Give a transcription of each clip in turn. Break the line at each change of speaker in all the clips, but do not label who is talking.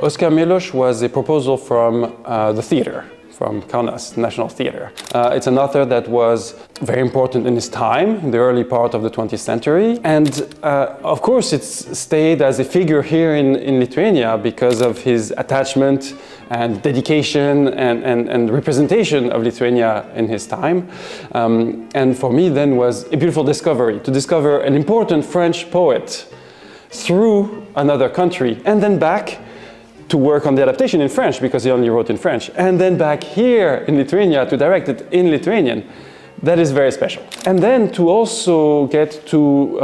Oskaro Milašiaus was a proposal from the theater, from Kaunas National Theatre. It's an author that was very important in his time, in the early part of the 20th century. And of course it's stayed as a figure here in Lithuania because of his attachment and dedication and representation of Lithuania in his time. And for me then was a beautiful discovery, to discover an important French poet through another country and then back to work on the adaptation in French because he only wrote in French, and then back here in Lithuania to direct it in Lithuanian. That is very special. And then to also get to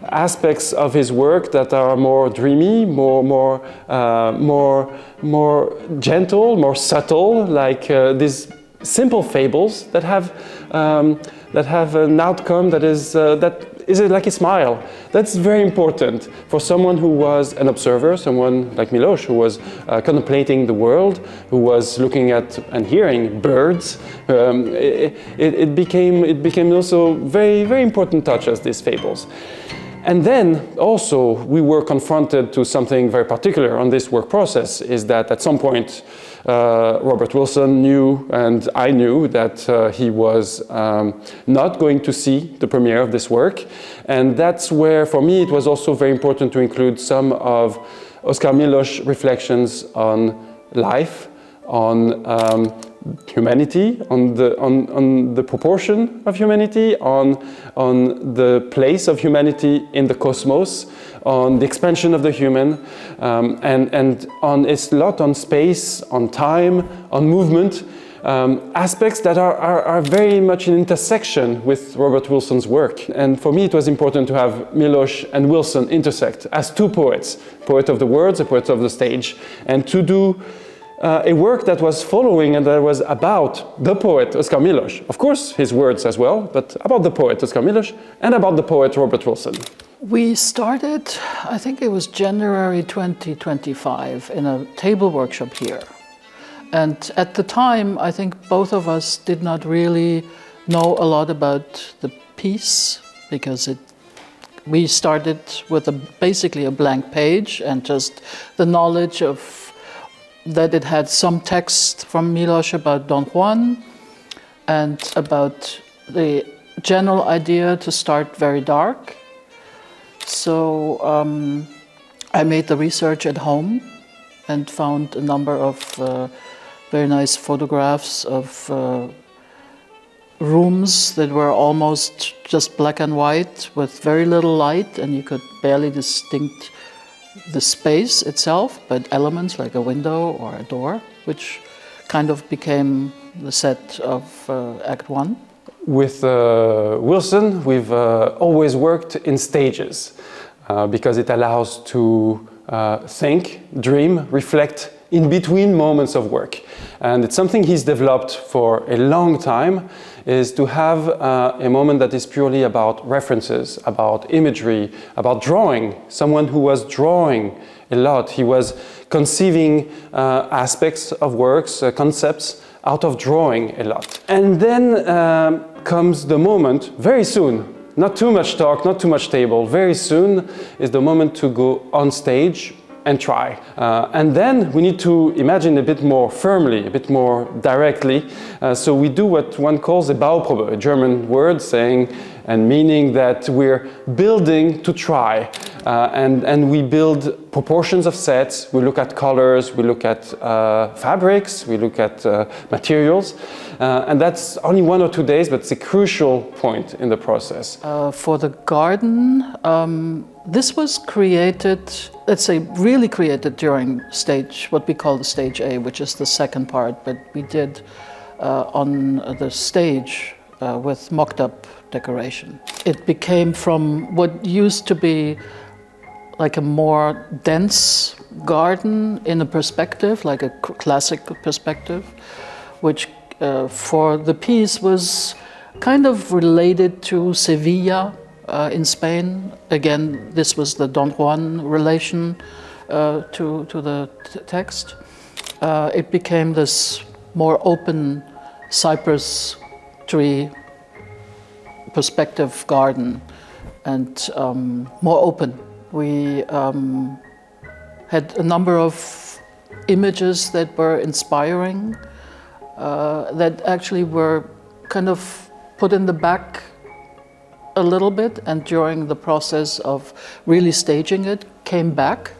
aspects of his work that are more dreamy, more gentle, more subtle, like these simple fables that have an outcome that is like a smile. That's very important for someone who was an observer, someone like Miloš, who was contemplating the world, who was looking at and hearing birds. It became also very, very important touch as these fables. And then also we were confronted to something very particular on this work process, is that at some point Robert Wilsono knew, and I knew, that he was not going to see the premiere of this work. And that's where, for me, it was also very important to include some of Oskaro Milašiaus' reflections on life, on humanity, on the proportion of humanity, on the place of humanity in the cosmos, on the expansion of the human, and on a lot on space, on time, on movement, aspects that are very much in intersection with Robert Wilsono's work. And for me it was important to have Miloš and Wilsono intersect as two poets, poet of the words, a poet of the stage, and to do a work that was following and that was about the poet Oskaro Milašiaus. Of course, his words as well, but about the poet Oskaro Milašiaus and about the poet Robert Wilsono.
We started, I think it was January 2025, in a table workshop here. And at the time, I think both of us did not really know a lot about the piece, because we started with basically a blank page and just the knowledge of that it had some text from Miloš about Don Juan and about the general idea to start very dark. So I made the research at home and found a number of very nice photographs of rooms that were almost just black and white with very little light, and you could barely distinguish the space itself, but elements like a window or a door, which kind of became the set of Act 1.
With Wilsono, we've always worked in stages because it allows to think, dream, reflect in between moments of work. And it's something he's developed for a long time, is to have a moment that is purely about references, about imagery, about drawing. Someone who was drawing a lot. He was conceiving aspects of works, concepts, out of drawing a lot. And then comes the moment, very soon, not too much talk, not too much table, very soon is the moment to go on stage and try. And then we need to imagine a bit more firmly, a bit more directly. So we do what one calls a Bauprobe, a German word saying and meaning that we're building to try. And we build proportions of sets, we look at colors, we look at fabrics, we look at materials. And that's only 1 or 2 days, but it's a crucial point in the process.
For the garden, this was created, let's say really created during stage, what we call the stage A, which is the second part, but we did on the stage with mocked up decoration. It became from what used to be like a more dense garden in a perspective, like a classic perspective, which for the piece was kind of related to Sevilla in Spain. Again, this was the Don Juan relation to the text. It became this more open cypress tree perspective garden and more open. We had a number of images that were inspiring, that actually were kind of put in the back a little bit, and during the process of really staging it, came back.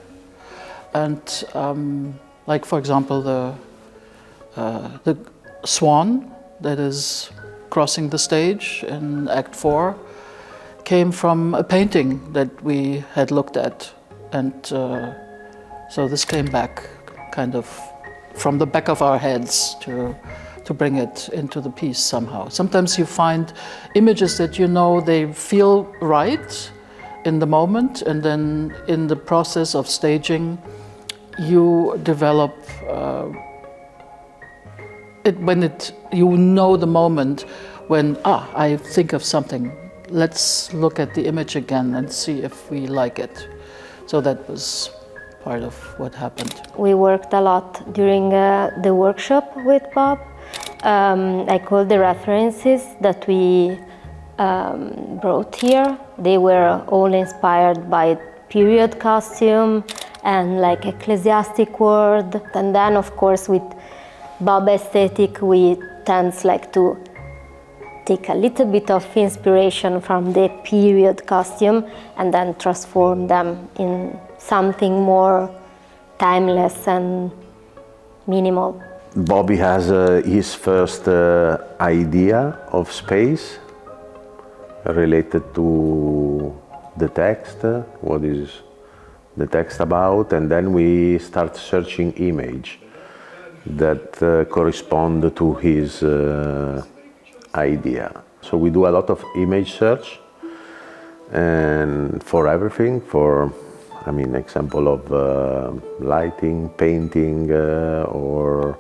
And like, for example, the swan that is crossing the stage in Act 4 came from a painting that we had looked at. And so this came back kind of from the back of our heads to bring it into the piece somehow. Sometimes you find images that you know they feel right in the moment, and then in the process of staging you develop it when you know the moment when I think of something. Let's look at the image again and see if we like it. So that was part of what happened.
We worked a lot during the workshop with Bob. I called the references that we brought here. They were all inspired by period costume and like ecclesiastic world. And then, of course, with Bob aesthetic, we tend like to take a little bit of inspiration from the period costume and then transform them in something more timeless and minimal.
Bobby has his first idea of space related to the text, what is the text about, and then we start searching image that correspond to his idea. So we do a lot of image search, and for everything, example of lighting, painting, or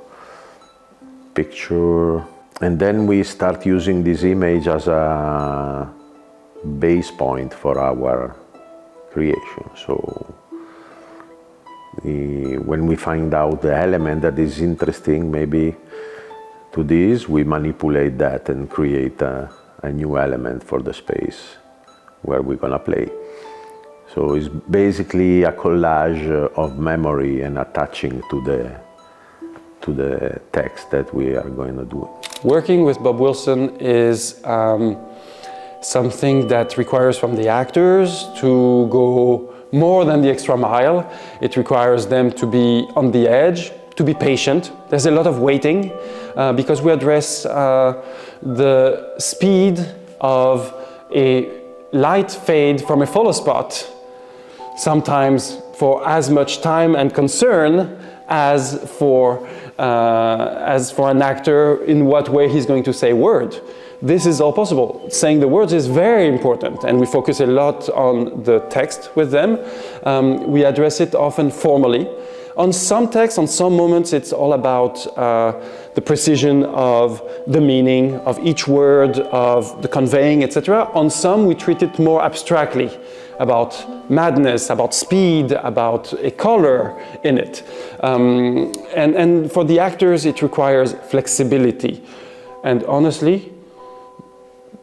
picture. And then we start using this image as a base point for our creation. So when we find out the element that is interesting, maybe to this, we manipulate that and create a new element for the space where we're gonna play. So it's basically a collage of memory and attaching to the text that we are going to do.
Working with Bob Wilson is something that requires from the actors to go more than the extra mile. It requires them to be on the edge, to be patient. There's a lot of waiting because we address the speed of a light fade from a follow spot, sometimes for as much time and concern as for an actor in what way he's going to say word. This is all possible. Saying the words is very important, and we focus a lot on the text with them. We address it often formally. On some texts, on some moments, it's all about the precision of the meaning of each word, of the conveying, etc. On some, we treat it more abstractly, about madness, about speed, about a color in it. And for the actors, it requires flexibility. And honestly,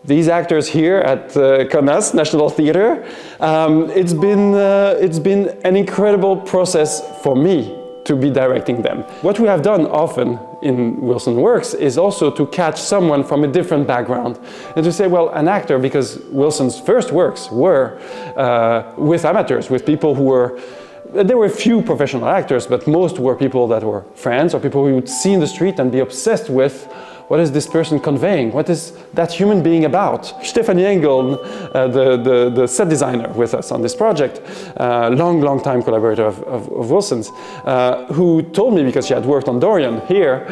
these actors here at Kaunas National Theatre, it's been an incredible process for me to be directing them. What we have done often in Wilson Works is also to catch someone from a different background and to say, well, an actor, because Wilson's first works were with amateurs, with people who were, there were a few professional actors, but most were people that were friends or people who would see in the street and be obsessed with what is this person conveying? What is that human being about? Stefanie Engel, the set designer with us on this project, long time collaborator of Wilson's, who told me, because she had worked on Dorian here,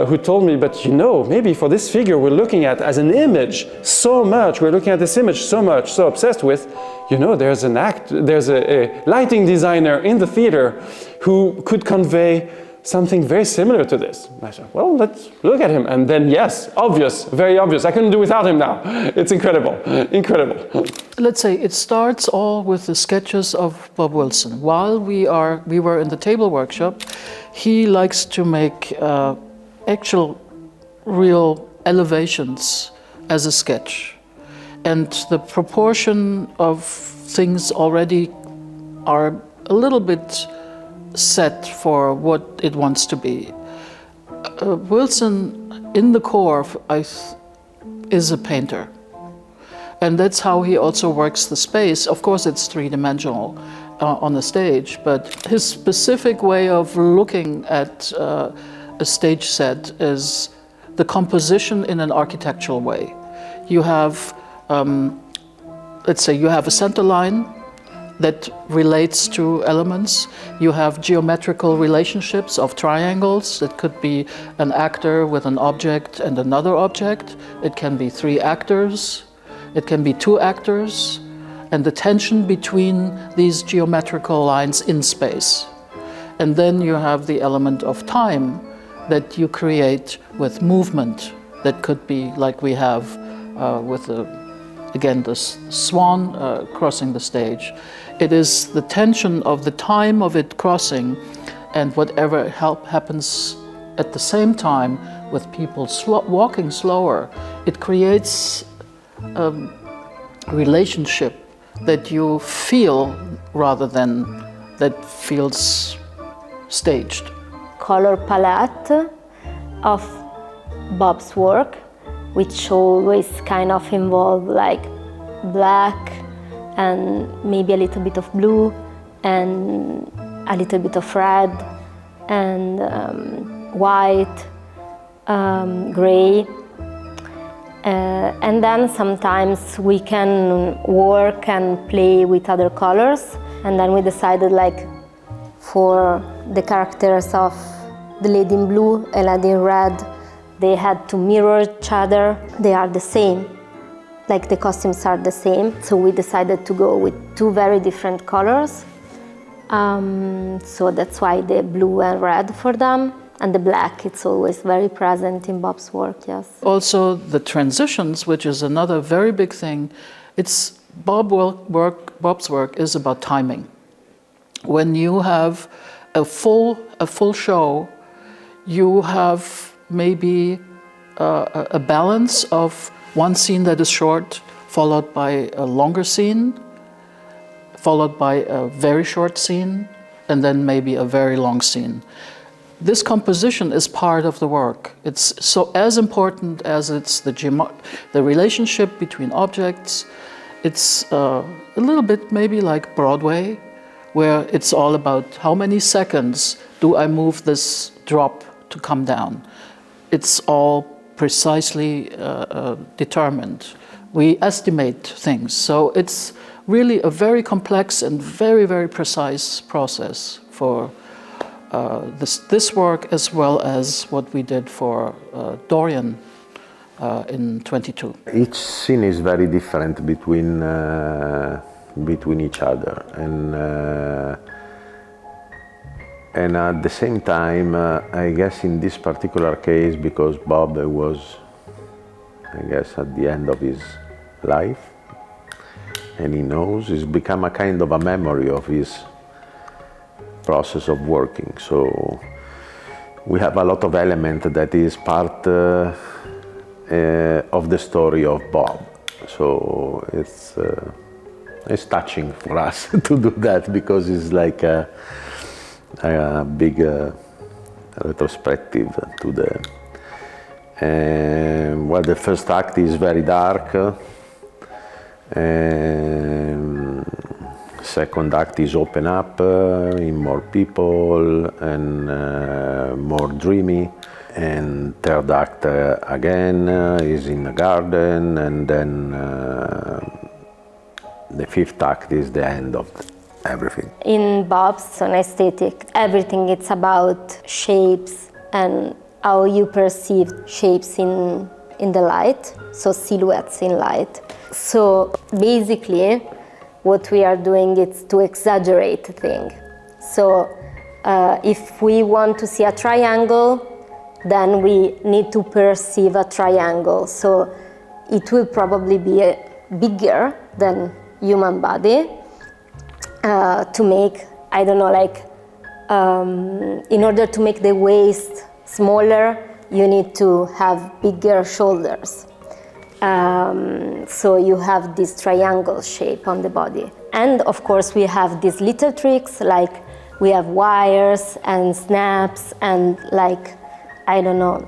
who told me, but you know, maybe for this figure we're looking at as an image so much, we're looking at this image so much, so obsessed with, you know, there's a lighting designer in the theater who could convey something very similar to this. I said, well, let's look at him. And then, yes, obvious, very obvious. I couldn't do without him now. It's incredible, incredible.
Let's say it starts all with the sketches of Bob Wilson. While we were in the table workshop, he likes to make actual, real elevations as a sketch. And the proportion of things already are a little bit set for what it wants to be. Wilson, in the core, is a painter. And that's how he also works the space. Of course, it's three-dimensional on the stage, but his specific way of looking at a stage set is the composition in an architectural way. You have, let's say, you have a center line that relates to elements. You have geometrical relationships of triangles. It could be an actor with an object and another object. It can be 3 actors. It can be 2 actors. And the tension between these geometrical lines in space. And then you have the element of time that you create with movement. That could be like we have with again, the swan crossing the stage. It is the tension of the time of it crossing and whatever happens at the same time with people walking slower. It creates a relationship that you feel rather than that feels staged.
Color palette of Bob's work, which always kind of involve like black and maybe a little bit of blue and a little bit of red and white, gray. And then sometimes we can work and play with other colors. And then we decided like for the characters of the lady in blue and lady in red, they had to mirror each other. They are the same, like the costumes are the same. So we decided to go with 2 very different colors. So that's why the blue and red for them. And the black, it's always very present in Bob's work, yes. Also
the transitions, which is another very big thing. It's Bob's work is about timing. When you have a full show, you have maybe a balance of one scene that is short, followed by a longer scene, followed by a very short scene, and then maybe a very long scene. This composition is part of the work. It's so as important as it's the relationship between objects. It's a little bit maybe like Broadway, where it's all about how many seconds do I move this drop to come down. It's all precisely determined. We estimate things. So it's really a very complex and very, very precise process for this work, as well as what we did for Dorian in 22.
Each scene is very different between each other, and at the same time, I guess in this particular case, because Bob was, I guess, at the end of his life, and he knows, it's become a kind of a memory of his process of working. So we have a lot of element that is part of the story of Bob. So it's touching for us to do that, because it's like a big retrospective to the. Well, the first act is very dark. Second act is open up in more people and more dreamy. And third act again is in the garden, and then the fifth act is the end of everything. In Bob's on aesthetic, everything it's about shapes and how you perceive shapes in the light, so silhouettes in light. So basically, what we are doing is to exaggerate things. So if we want to see a triangle, then we need to perceive a triangle. So it will probably be bigger than human body to make, I don't know, like, in order to make the waist smaller, you need to have bigger shoulders. So you have this triangle shape on the body. And of course we have these little tricks, like
we have wires and snaps and like, I don't know,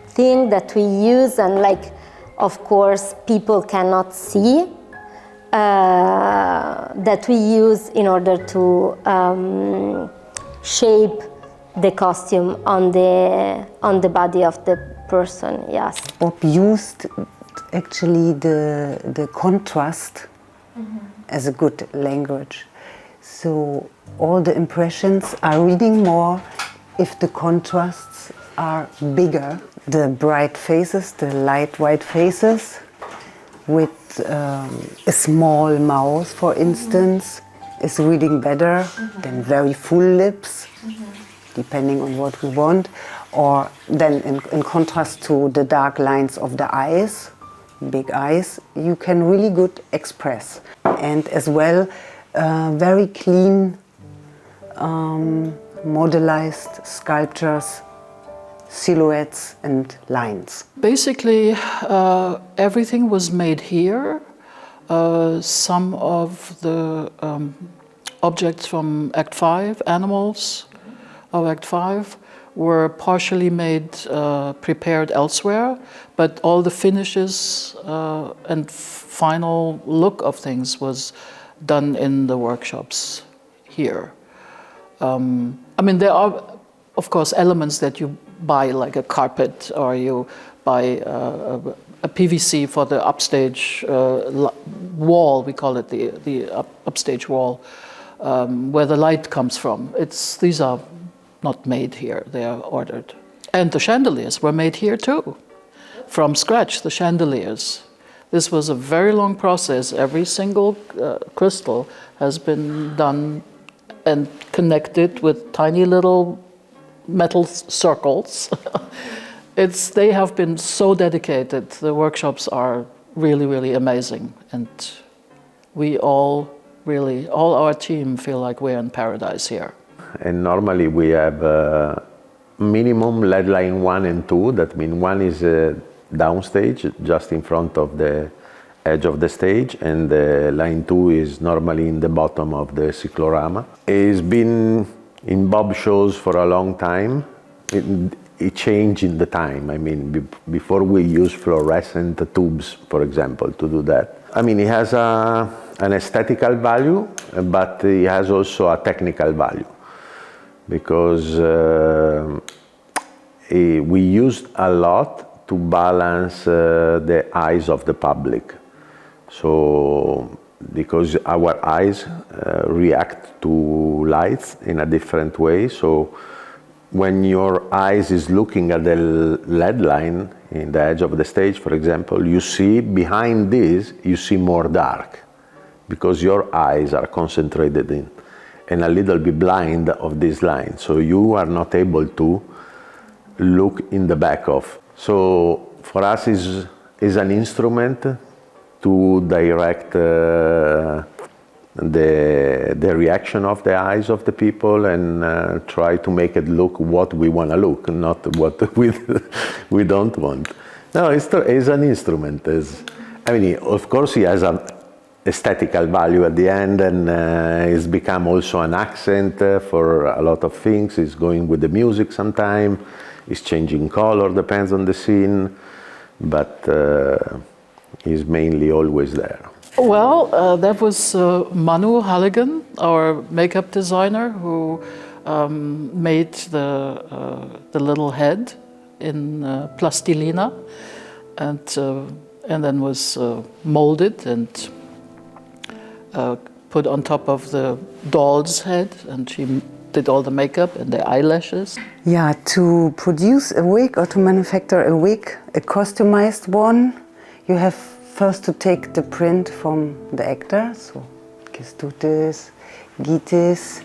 thing that we use, and like, of course, people cannot see, that we use in order to shape the costume on the body of the person. Yes.
Bob used actually the contrast as a good language. So all the impressions are reading more if the contrasts are bigger. The bright faces, the light white faces, with a small mouth, for instance, is reading better than very full lips, depending on what we want. Or then in contrast to the dark lines of the eyes, big eyes, you can really good express. And as well, very clean, modelized sculptures, silhouettes and lines.
Basically, everything was made here. Some of the objects from Act 5, animals of Act 5, were partially made, prepared elsewhere, but all the finishes and final look of things was done in the workshops here. I mean, there are, of course, elements that you buy, like a carpet, or you buy a PVC for the upstage wall, we call it the upstage wall, where the light comes from. These are not made here, they are ordered. And the chandeliers were made here too, from scratch, the chandeliers. This was a very long process. Every single crystal has been done and connected with tiny little metal circles. They have been so dedicated. The workshops are really, really amazing. And we all our team feel like we're in paradise here.
And normally we have minimum lead line 1 and 2. That means one is downstage, just in front of the edge of the stage, and the line 2 is normally in the bottom of the cyclorama. It's been in Bob shows for a long time. It changed in the time. I mean, before we used fluorescent tubes, for example, to do that. I mean, it has an aesthetical value, but it has also a technical value, because we used a lot to balance the eyes of the public. So, because our eyes react to lights in a different way, so when your eyes is looking at the lead line in the edge of the stage, for example, you see behind this, you see more dark, because your eyes are concentrated in and a little bit blind of this line, so you are not able to look in the back of. So for us is an instrument to direct the reaction of the eyes of the people, and try to make it look what we want to look, not what we don't want. No, it's an instrument. I mean, of course, it has an aesthetical value at the end, and it's become also an accent for a lot of things. It's going with the music sometimes. It's changing color, depends on the scene, but it's mainly always there.
Well, that was Manu Halligan, our makeup designer, who made the little head in plastilina, and then was molded and put on top of the doll's head, and she did all the makeup and the eyelashes.
Yeah, to produce a wig or to manufacture a wig, a customized one, you have first to take the print from the actor, so Kestutis, Gitis,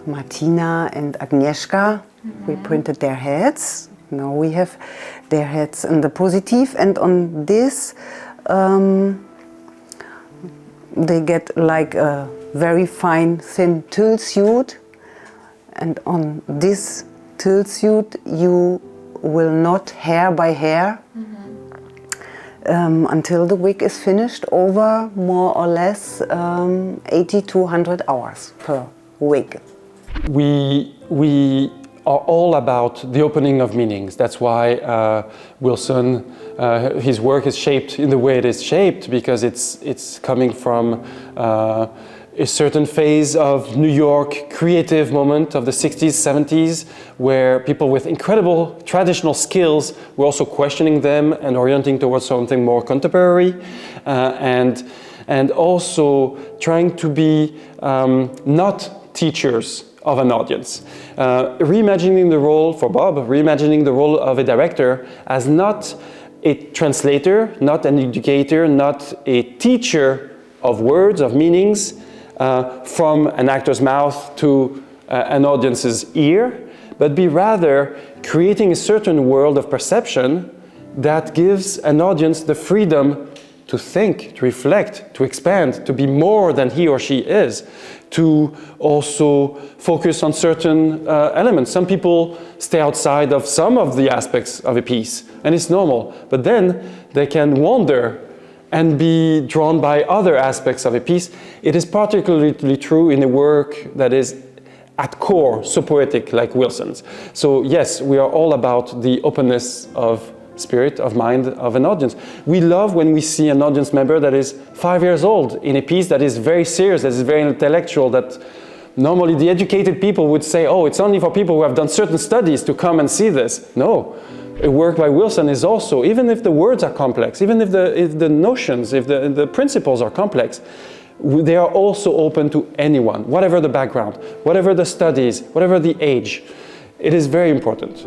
Martina and Agnieszka. We printed their heads. Now we have their heads in the positive, and on this they get like a very fine thin tulle suit, and on this tulle suit you will not hair by hair until the week is finished, over more or less 80 to 100 hours per week.
We are all about the opening of meanings. That's why Wilson, his work is shaped in the way it is shaped, because it's coming from a certain phase of New York creative moment of the 60s, 70s, where people with incredible traditional skills were also questioning them and orienting towards something more contemporary, and also trying to be not teachers of an audience. Reimagining the role, for Bob, reimagining the role of a director as not a translator, not an educator, not a teacher of words, of meanings, from an actor's mouth to an audience's ear, but be rather creating a certain world of perception that gives an audience the freedom to think, to reflect, to expand, to be more than he or she is, to also focus on certain elements. Some people stay outside of some of the aspects of a piece, and it's normal, but then they can wander and be drawn by other aspects of a piece. It is particularly true in a work that is at core so poetic like Wilson's. So yes, we are all about the openness of spirit, of mind, of an audience. We love when we see an audience member that is 5 years old in a piece that is very serious, that is very intellectual, that normally the educated people would say, oh, it's only for people who have done certain studies to come and see this. No, a work by Wilson is also, even if the words are complex, even if the notions, if the principles are complex, they are also open to anyone, whatever the background, whatever the studies, whatever the age. It is very important.